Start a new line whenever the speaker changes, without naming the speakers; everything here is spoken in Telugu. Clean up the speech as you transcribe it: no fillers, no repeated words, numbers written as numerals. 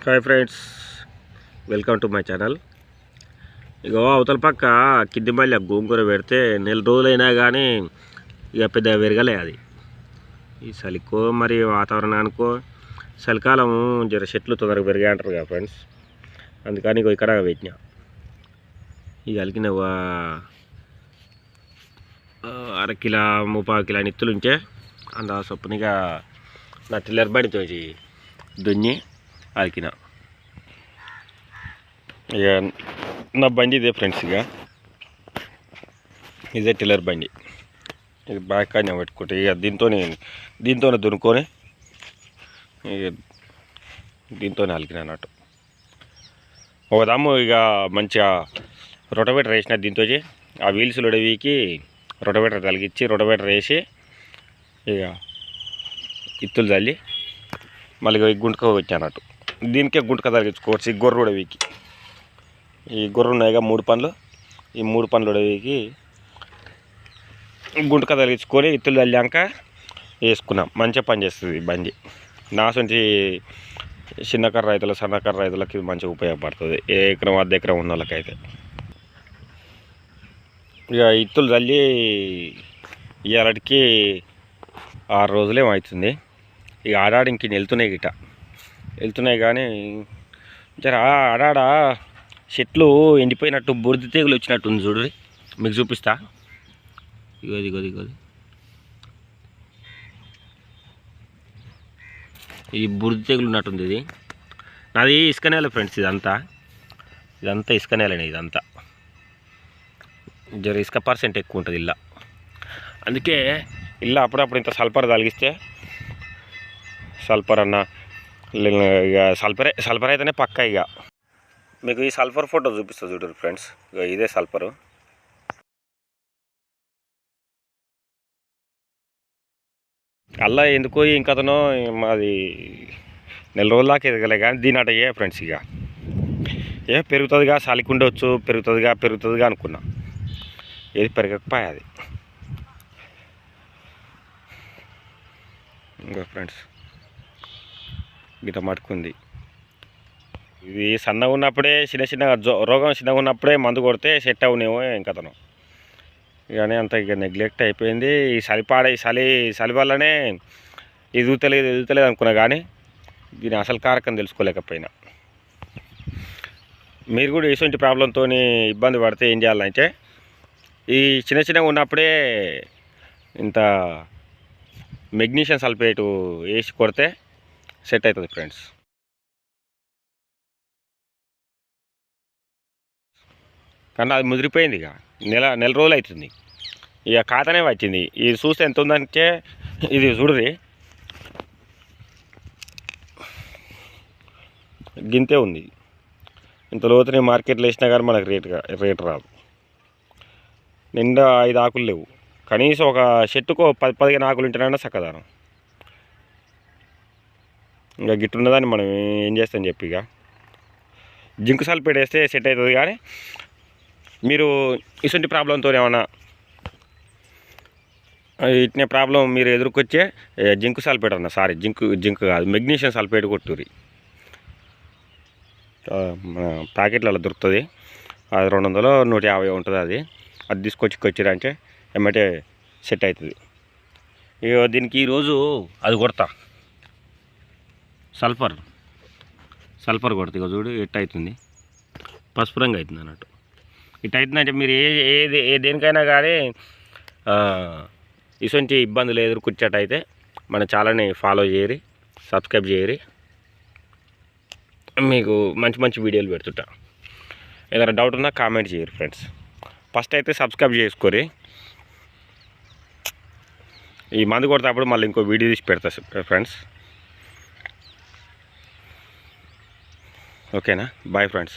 Hi friends, welcome to my channel. ఇగో అవతల పక్క కింది మళ్ళీ గోంగూర పెడితే నెల రోజులైనా కానీ ఇక పెద్ద పెరగలే. అది ఈ చలికో మరి వాతావరణానికో చలికాలం జర చెట్లు తొందరగా పెరిగాయి అంటారు కదా ఫ్రెండ్స్. అందుకని ఇగో ఇక్కడ పెట్టినా ఇక అలికిన అరకిలో 30 కిలో నిత్తులు ఉంటే అంద చొప్పునిగా నా టిల్లర్ బండితో దున్ని అలికిన. ఇక నా బండి ఇదే ఫ్రెండ్స్, ఇదే టిల్లర్ బండి. ఇది బ్యాక్ కానీ పెట్టుకుంటే ఇక దీంతోనే దున్నుకొని ఇక దీంతోనే అలికిన అన్నట్టు. ఒక దమ్ము ఇక మంచిగా రొటవేటర్ వేసిన దీంతో ఆ వీల్స్ లొడవీకి రొటవేటర్ తలిగించి రొటవేటర్ వేసి ఇక ఇత్తులు చల్లి మళ్ళీ గుంటక వచ్చా అన్నట్టు. దీనికే గుంటక తలిగించుకోవచ్చు. ఈ గొర్రె ఉడవికి ఈ గొర్రె ఉన్నాయిగా 3 పనులు, ఈ 3 పనులు ఉడవికి గుంటక తలిగించుకొని ఇత్తులు చల్లాక వేసుకున్నాం. మంచిగా పనిచేస్తుంది బండి. నాసంటి చిన్నకర్ర రైతులు సన్నకర్ర రైతులకి ఇది మంచిగా ఉపయోగపడుతుంది. ఏ ఎకరం 1/2 ఎకరం ఉన్న వాళ్ళకైతే. ఇక ఇత్తులు చల్లి ఇవాళకి 6 రోజులు ఏమవుతుంది. ఇక ఆడాడి ఇంక వెళ్తున్నాయి కానీ జర ఆడాడ చెట్లు ఎండిపోయినట్టు బురద తెగులు వచ్చినట్టుంది. చూడండి, మీకు చూపిస్తా. ఇగోది ఈ బురద తెగులు ఉన్నట్టుంది. ఇది నాది ఇసుక నేల ఫ్రెండ్స్. ఇదంతా ఇసుక నేలనే. ఇదంతా జర ఇసుక పర్సెంట్ ఎక్కువ ఉంటుంది ఇలా. అందుకే ఇలా అప్పుడప్పుడు ఇంత సల్ఫర్ తలిగిస్తే సల్ఫర్ అన్న ఇక సల్ఫర్ అయితేనే పక్క. ఇక మీకు ఈ సల్ఫర్ ఫోటో చూపిస్తా చూడరు ఫ్రెండ్స్. ఇక ఇదే సల్ఫరు. అలా ఎందుకో ఇంకతనో మాది నెల రోజుల దాకా ఎదగలే కానీ దీని అట ఫ్రెండ్స్. ఇక పెరుగుతుందిగా, చలికి ఉండవచ్చు, పెరుగుతుందిగా అనుకున్నా. ఏది పెరగకపోయా అది. ఇంకా ఫ్రెండ్స్ గిట్ట మటుకుంది. ఇది సన్నగా ఉన్నప్పుడే రోగం చిన్నగా ఉన్నప్పుడే మందు కొడితే సెట్ అవునేమో ఇంకతను. కానీ అంత ఇక నెగ్లెక్ట్ అయిపోయింది. ఈ చలి వల్లనే ఎదుగుతలేదు అనుకున్నా. కానీ దీని అసలు కారకం తెలుసుకోలేకపోయినా. మీరు కూడా ఇటువంటి ప్రాబ్లంతో ఇబ్బంది పడితే ఏం చేయాలంటే ఈ చిన్నగా ఉన్నప్పుడే ఇంత మెగ్నీషియం సల్ఫేటు వేసి కొడితే సెట్ అవుతుంది ఫ్రెండ్స్. కానీ అది ముదిరిపోయింది. ఇక నెల రోజులు అవుతుంది. ఇక ఖాతానే వచ్చింది. ఇది చూస్తే ఎంత ఉందంటే ఇది చూడరి గింతే ఉంది. ఇంత లోతుని మార్కెట్లో వేసినా కానీ మనకు రేటు రాదు. నిండా 5 ఆకులు లేవు. కనీసం ఒక చెట్టుకు 10-15 ఆకులు ఉంటేనన్నా చక్కదానం. ఇంకా గిట్టున్నదాన్ని మనం ఏం చేస్తాం చెప్పి. ఇక జింక్ సల్ఫేట్ వేస్తే సెట్ అవుతుంది. కానీ మీరు ఇటువంటి ప్రాబ్లంతో ఏమన్నా ఇట్నే ప్రాబ్లం మీరు ఎదుర్కొచ్చే జింక్ సల్ఫేట్ జింక్ కాదు, మెగ్నీషియం సల్ఫేట్ కొట్టుర్రి. మన ప్యాకెట్లలో దొరుకుతుంది. అది 200 150 ఉంటుంది. అది తీసుకొచ్చిరంటే ఏమంటే సెట్ అవుతుంది. ఇక దీనికి ఈరోజు అది కొడతా, సల్ఫర్ కొడతా. ఇక చూడు ఎట్ట అవుతుంది, పసుపు రంగు అవుతుంది అన్నట్టు. ఇట్ట అవుతుందంటే మీరు దేనికైనా కానీ ఇటువంటి ఇబ్బందులు ఎదుర్కొచ్చేటైతే మన ఛానల్ని ఫాలో చేయరి, సబ్స్క్రైబ్ చేయరి. మీకు మంచి వీడియోలు పెడుతుంటా. ఏదైనా డౌట్ ఉన్నా కామెంట్ చేయరు ఫ్రెండ్స్. ఫస్ట్ అయితే సబ్స్క్రైబ్ చేసుకోరి. ఈ మందు కొడేటప్పుడు మళ్ళీ ఇంకో వీడియో తీసి పెడతా ఫ్రెండ్స్. ఓకేనా? Bye friends.